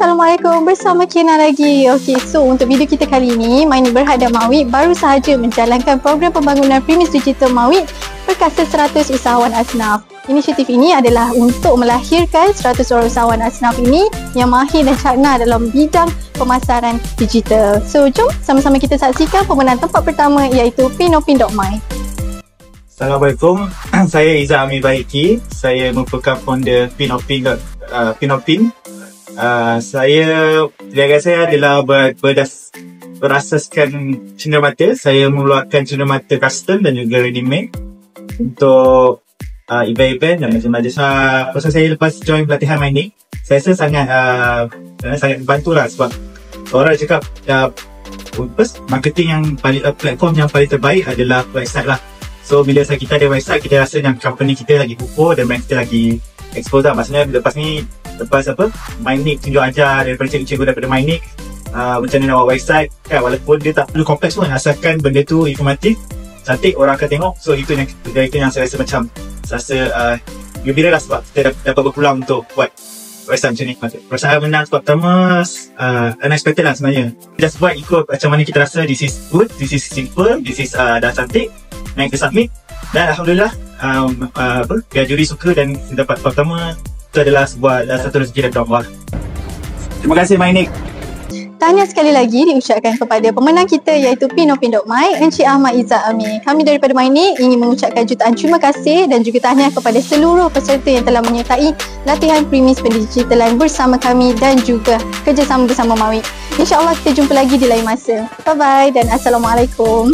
Assalamualaikum, bersama Kina lagi. Okey, so untuk video kita kali ini, Mynik Berhad dan Mawid baru sahaja menjalankan program pembangunan premis digital Mawid Perkasa 100 Usahawan Asnaf. Inisiatif ini adalah untuk melahirkan 100 orang usahawan asnaf ini yang mahir dan cakna dalam bidang pemasaran digital. So, jom sama-sama kita saksikan pemenang tempat pertama iaitu Pinopin.my. Assalamualaikum, saya Izzah Amir Baiki. Saya merupakan founder Pinopin. Niaga saya adalah berasaskan cenderamata. Saya mengeluarkan cenderamata custom dan juga ready made untuk event-event dan macam-macam. Pasal saya lepas join pelatihan Mynik, saya rasa sangat membantu lah, sebab orang cakap marketing yang paling platform yang paling terbaik adalah website lah. So bila kita ada website, kita rasa yang company kita lagi kukuh dan brand kita lagi expose lah. Maksudnya lepas Mynik tunjuk ajar daripada cikgu-cikgu daripada Mynik macam mana nak buat website kan, walaupun dia tak perlu kompleks pun, asalkan benda tu informatif, cantik, orang akan tengok. So itu yang saya rasa macam gembira lah, sebab kita dapat berpeluang untuk buat website macam ni. Perasaan menang sebab pertama unexpected lah sebenarnya. Just buat ikut macam mana kita rasa this is good, this is simple, this is dah cantik, naik ke submit, dan Alhamdulillah biar juri suka dan dapat pertama. Itu adalah satu rezeki dari Allah. Terima kasih Mynik. Tahniah sekali lagi diucapkan kepada pemenang kita iaitu Pinopin.my, Encik Ahmad Izzah Amir. Kami daripada Mynik ingin mengucapkan jutaan terima kasih dan juga tahniah kepada seluruh peserta yang telah menyertai latihan premis pendigitalan bersama kami dan juga kerjasama bersama Mawid. InsyaAllah kita jumpa lagi di lain masa. Bye-bye dan Assalamualaikum.